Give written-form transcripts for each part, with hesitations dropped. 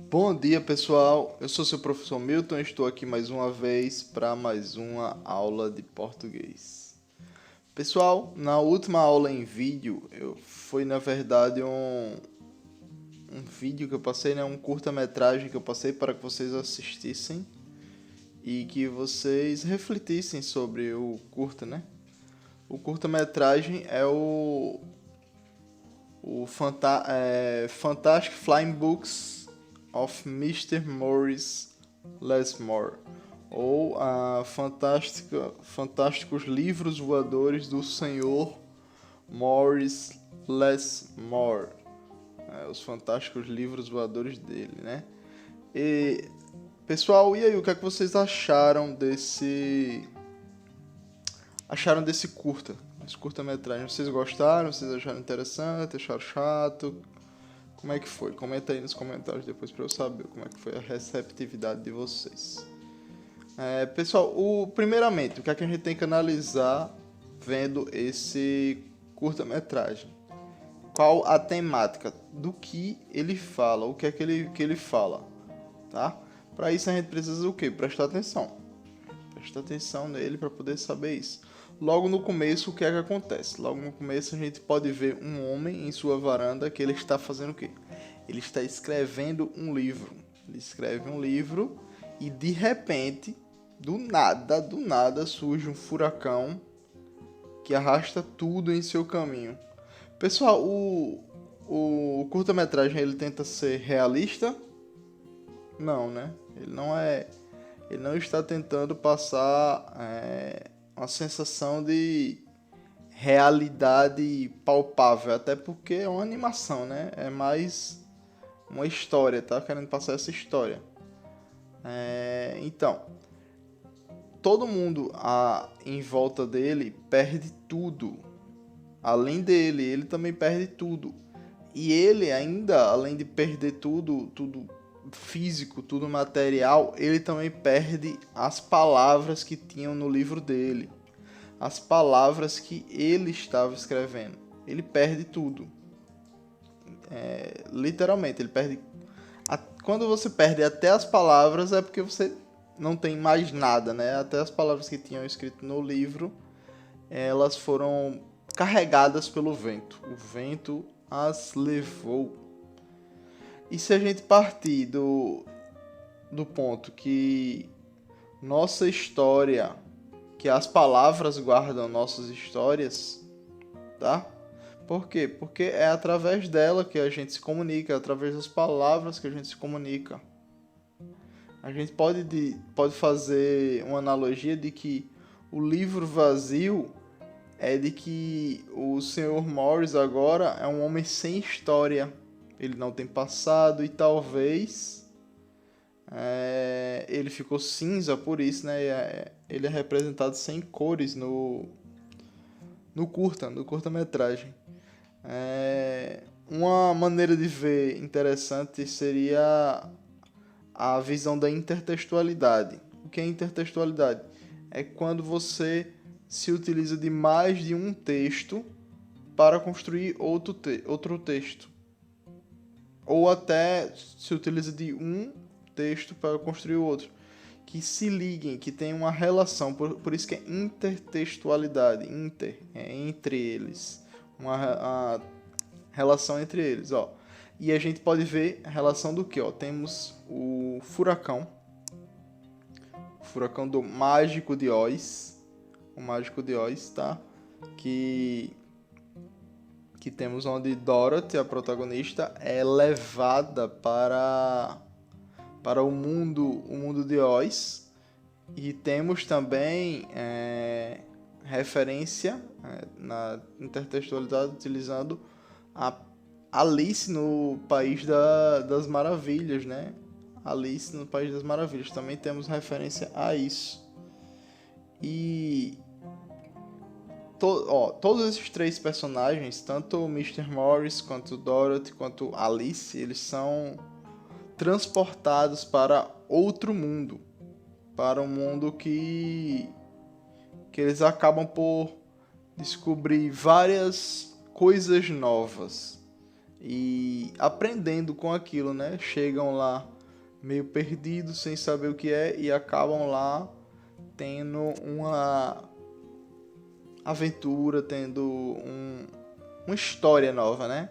Bom dia, pessoal. Eu sou seu professor Milton e estou aqui mais uma vez para mais uma aula de português. Pessoal, na última aula em vídeo, foi na verdade um vídeo que eu passei, né? Um curta-metragem que eu passei para que vocês assistissem e que vocês refletissem sobre o curta, né? O curta-metragem é o Fantastic Flying Books of Mr. Maurice Lesmore, ou Fantásticos Livros Voadores do Senhor Maurice Lesmore. Os Fantásticos Livros Voadores dele, né? E, pessoal, e aí, o que é que vocês acharam desse curta? Esse curta-metragem, vocês gostaram? Vocês acharam interessante? Acharam chato? Como é que foi? Comenta aí nos comentários depois para eu saber como é que foi a receptividade de vocês. Pessoal, primeiramente, o que é que a gente tem que analisar vendo esse curta-metragem? Qual a temática do que ele fala? O que é que ele fala? Tá? Para isso a gente precisa o quê? Prestar atenção. Prestar atenção nele para poder saber isso. Logo no começo, o que é que acontece? Logo no começo a gente pode ver um homem em sua varanda que ele está fazendo o quê? Ele está escrevendo um livro. Ele escreve um livro e de repente, do nada surge um furacão que arrasta tudo em seu caminho. Pessoal, o curta-metragem ele tenta ser realista? Não, né? Ele não está tentando passar uma sensação de realidade palpável, até porque é uma animação, né? É mais uma história, tá querendo passar essa história. Então, todo mundo em volta dele perde tudo. Além dele, ele também perde tudo. E ele ainda, além de perder tudo físico, tudo material, ele também perde as palavras que tinham no livro dele. As palavras que ele estava escrevendo. Ele perde tudo. Literalmente, ele perde. Quando você perde até as palavras, é porque você não tem mais nada, né? Até as palavras que tinham escrito no livro, elas foram carregadas pelo vento. O vento as levou. E se a gente partir do ponto que nossa história, que as palavras guardam nossas histórias, tá? Por quê? Porque é através dela que a gente se comunica, é através das palavras que a gente se comunica. A gente pode fazer uma analogia de que o livro vazio é de que o Sr. Morris agora é um homem sem história. Ele não tem passado e talvez ele ficou cinza por isso, né? Ele é representado sem cores no curta-metragem. Uma maneira de ver interessante seria a visão da intertextualidade. O que é intertextualidade? É quando você se utiliza de mais de um texto para construir outro texto. Ou até se utiliza de um texto para construir outro. Que se liguem, que tem uma relação. Por isso que é intertextualidade. É entre eles. Uma relação entre eles. Ó. E a gente pode ver a relação do que? Temos o furacão. O furacão do Mágico de Oz. O Mágico de Oz, tá? Que temos onde Dorothy, a protagonista, é levada para o mundo de Oz. E temos também referência na intertextualidade utilizando a Alice no País das Maravilhas, né? Alice no País das Maravilhas. Também temos referência a isso. E todos esses três personagens, tanto o Mr. Morris, quanto Dorothy, quanto Alice, eles são transportados para outro mundo. Para um mundo que eles acabam por descobrir várias coisas novas. E aprendendo com aquilo, né? Chegam lá meio perdidos, sem saber o que é, e acabam lá tendo uma aventura, tendo uma história nova, né?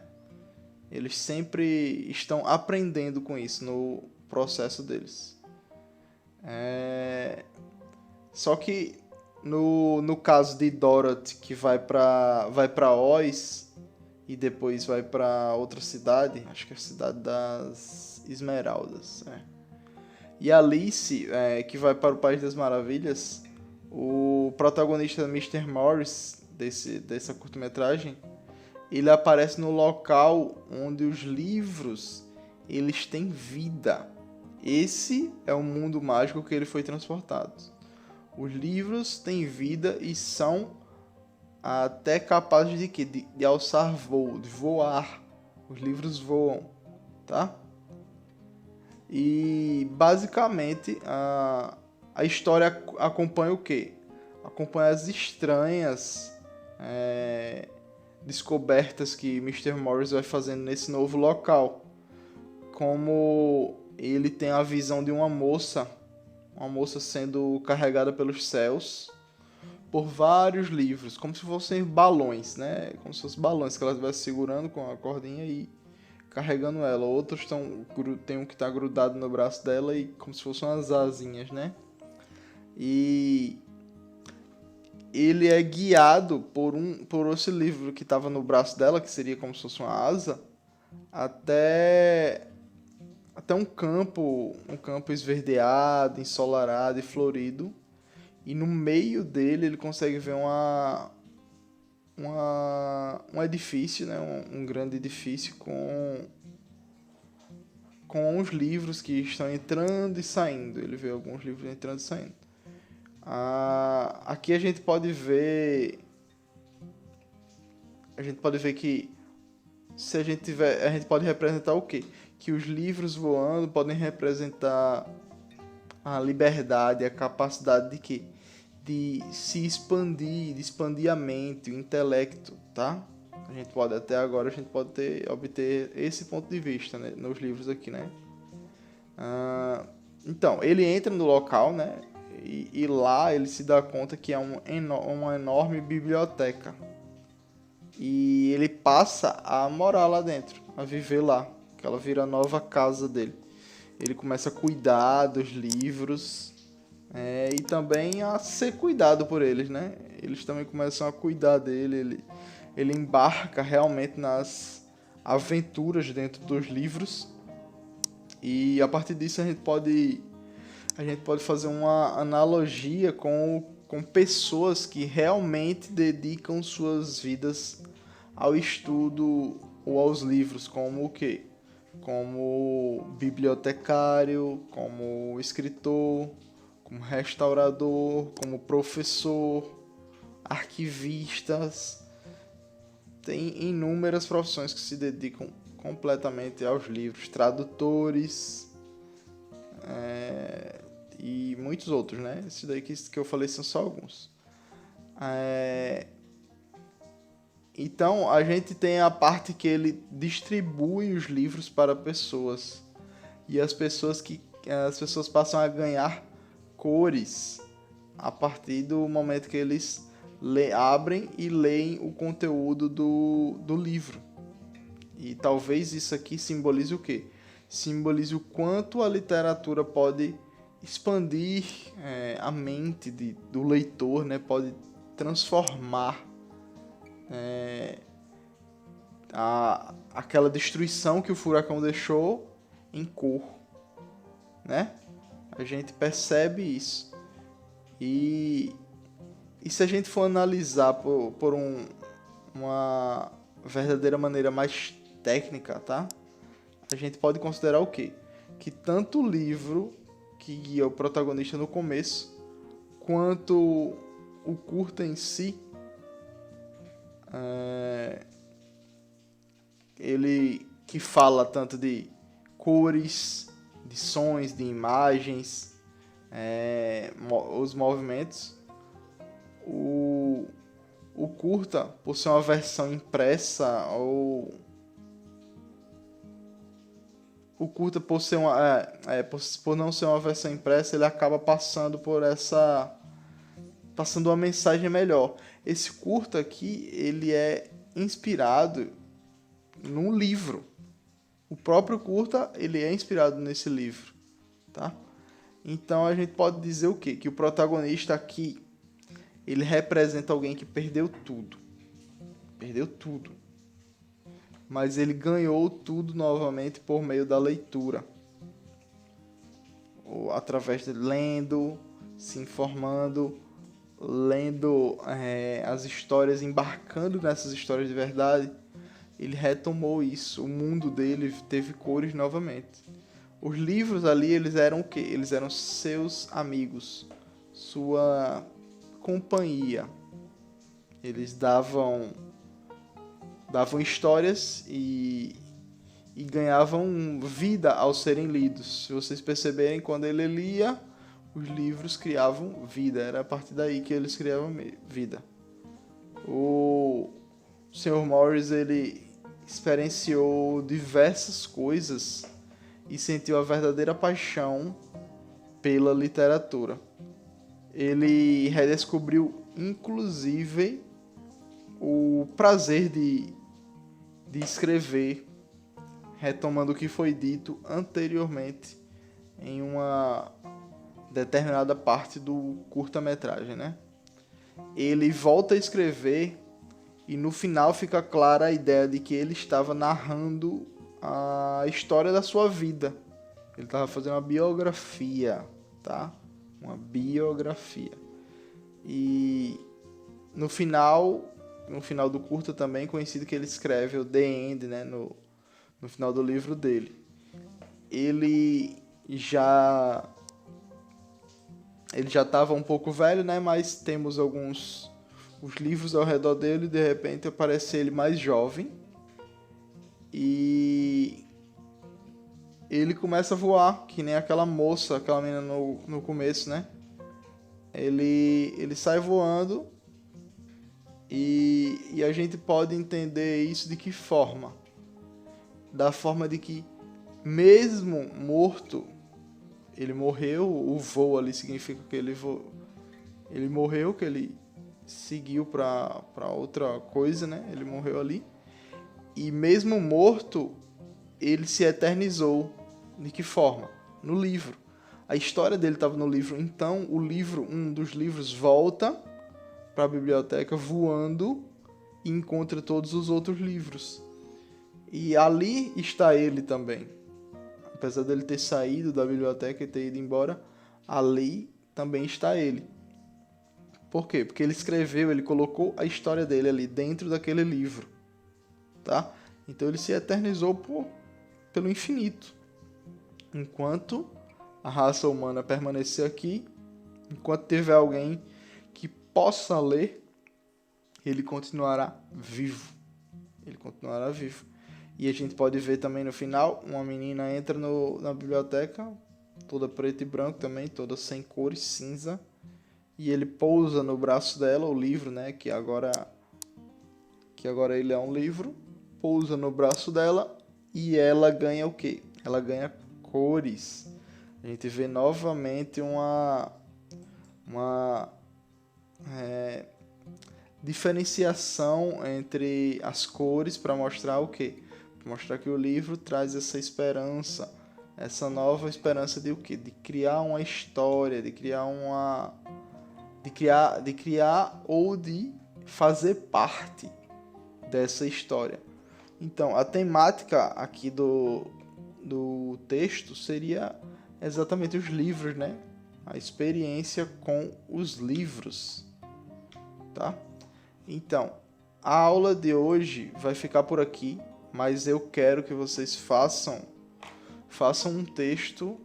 Eles sempre estão aprendendo com isso no processo deles. Só que no caso de Dorothy, que vai para Oz e depois vai para outra cidade, acho que é a cidade das Esmeraldas, E Alice, que vai para o País das Maravilhas, o protagonista Mr. Morris dessa curta-metragem, ele aparece no local onde os livros eles têm vida. Esse é o mundo mágico que ele foi transportado. Os livros têm vida e são até capazes de quê? De alçar voo, de voar. Os livros voam, tá? E basicamente a história acompanha o quê? Acompanha as estranhas descobertas que Mr. Morris vai fazendo nesse novo local. Como ele tem a visão de uma moça sendo carregada pelos céus por vários livros, como se fossem balões, né? Como se fossem balões que ela estivesse segurando com a cordinha e carregando ela. Outros tem um que está grudado no braço dela e como se fossem umas asinhas, né? E ele é guiado por esse livro que estava no braço dela, que seria como se fosse uma asa, até um campo esverdeado, ensolarado e florido. E no meio dele ele consegue ver um edifício, né? Um grande edifício com os livros que estão entrando e saindo. Ele vê alguns livros entrando e saindo. Aqui a gente pode ver que se a gente pode representar o quê? Que os livros voando podem representar a liberdade, a capacidade de quê? De se expandir, de expandir a mente, o intelecto, tá? Até agora a gente pode obter esse ponto de vista, né, nos livros aqui, né? Então, ele entra no local, né? E lá ele se dá conta que é uma enorme biblioteca. E ele passa a morar lá dentro, a viver lá, que ela vira a nova casa dele. Ele começa a cuidar dos livros e também a ser cuidado por eles, né? Eles também começam a cuidar dele. Ele embarca realmente nas aventuras dentro dos livros. E a partir disso a gente pode fazer uma analogia com pessoas que realmente dedicam suas vidas ao estudo ou aos livros, como o quê? Como bibliotecário, como escritor, como restaurador, como professor, arquivistas. Tem inúmeras profissões que se dedicam completamente aos livros, tradutores e muitos outros, né? Esses daí que eu falei são só alguns. Então, a gente tem a parte que ele distribui os livros para pessoas. E as pessoas passam a ganhar cores a partir do momento que eles abrem e leem o conteúdo do livro. E talvez isso aqui simbolize o quê? Simbolize o quanto a literatura pode expandir a mente do leitor, né? Pode transformar aquela destruição que o furacão deixou em cor, né? A gente percebe isso. E se a gente for analisar por uma verdadeira maneira mais técnica, tá? A gente pode considerar o quê? Que tanto o livro que guia o protagonista no começo, quanto o curta em si, ele que fala tanto de cores, de sons, de imagens, os movimentos. O curta, por ser uma versão impressa ou o curta, por ser por não ser uma versão impressa, ele acaba passando passando uma mensagem melhor. Esse curta aqui, ele é inspirado num livro. O próprio curta, ele é inspirado nesse livro, tá? Então a gente pode dizer o quê? Que o protagonista aqui, ele representa alguém que perdeu tudo. Perdeu tudo. Mas ele ganhou tudo novamente por meio da leitura. Ou através de lendo, se informando, lendo as histórias, embarcando nessas histórias de verdade. Ele retomou isso. O mundo dele teve cores novamente. Os livros ali, eles eram o quê? Eles eram seus amigos, sua companhia. Eles davam histórias e ganhavam vida ao serem lidos. Se vocês perceberem, quando ele lia, os livros criavam vida. Era a partir daí que eles criavam vida. O Sr. Morris, ele experienciou diversas coisas e sentiu a verdadeira paixão pela literatura. Ele redescobriu, inclusive, o prazer de escrever, retomando o que foi dito anteriormente em uma determinada parte do curta-metragem, né? Ele volta a escrever e no final fica clara a ideia de que ele estava narrando a história da sua vida. Ele estava fazendo uma biografia, tá? Uma biografia. E no final do curta também, conhecido que ele escreve o The End, né? No final do livro dele. Ele já estava um pouco velho, né? Mas temos os livros ao redor dele, e de repente aparece ele mais jovem e ele começa a voar, que nem aquela moça, aquela menina no começo, né? Ele sai voando e a gente pode entender isso de que forma? Da forma de que mesmo morto, ele morreu, o voo ali significa que ele morreu, que ele seguiu para outra coisa, né? Ele morreu ali. E mesmo morto, ele se eternizou. De que forma? No livro. A história dele estava no livro. Então, um dos livros volta para a biblioteca voando e encontra todos os outros livros. E ali está ele também. Apesar dele ter saído da biblioteca e ter ido embora, ali também está ele. Por quê? Porque ele colocou a história dele ali dentro daquele livro, tá? Então ele se eternizou pelo infinito. Enquanto a raça humana permanecer aqui, enquanto tiver alguém que possa ler, ele continuará vivo. Ele continuará vivo. E a gente pode ver também no final, uma menina entra na biblioteca, toda preto e branco também, toda sem cores, cinza. E ele pousa no braço dela, o livro, né? Que agora ele é um livro. Pousa no braço dela e ela ganha o quê? Ela ganha cores. A gente vê novamente uma diferenciação entre as cores para mostrar o quê? Para mostrar que o livro traz essa esperança, essa nova esperança de o quê? De criar uma história, de criar ou de fazer parte dessa história. Então, a temática aqui do texto seria exatamente os livros, né? A experiência com os livros, tá? Então, a aula de hoje vai ficar por aqui, mas eu quero que vocês façam um texto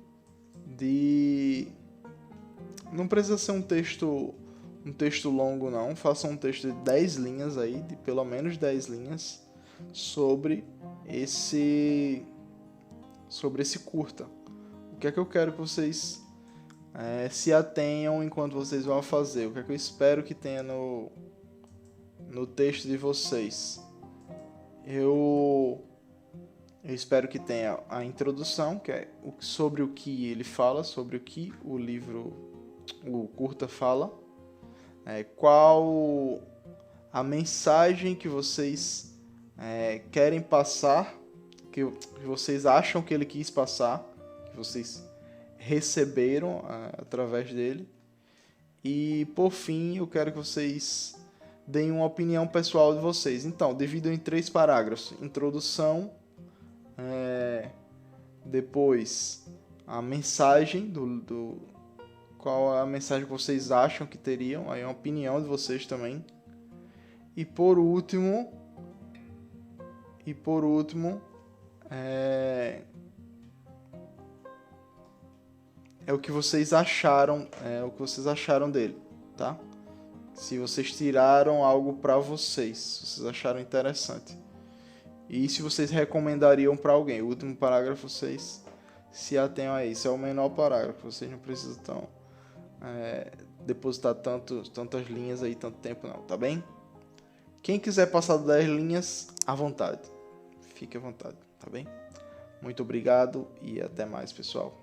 não precisa ser um texto longo, não. Façam um texto de 10 linhas aí, de pelo menos 10 linhas, sobre esse curta. O que é que eu quero que vocês se atenham enquanto vocês vão fazer? O que é que eu espero que tenha no texto de vocês? Eu Eu espero que tenha a introdução, que é sobre o que ele fala, sobre o que o curta fala, qual a mensagem que vocês querem passar, que vocês acham que ele quis passar, que vocês receberam através dele. E, por fim, eu quero que vocês deem uma opinião pessoal de vocês. Então, divido em 3 parágrafos. Introdução, depois a mensagem qual é a mensagem que vocês acham que teriam, aí uma opinião de vocês também. E por último, é o que vocês acharam, dele, tá? Se vocês tiraram algo para vocês, se vocês acharam interessante. E se vocês recomendariam para alguém. O último parágrafo vocês se atenham a isso. É o menor parágrafo, vocês não precisam depositar tantas linhas aí, tanto tempo não, tá bem? Quem quiser passar 10 linhas, à vontade. Fique à vontade, tá bem? Muito obrigado e até mais, pessoal.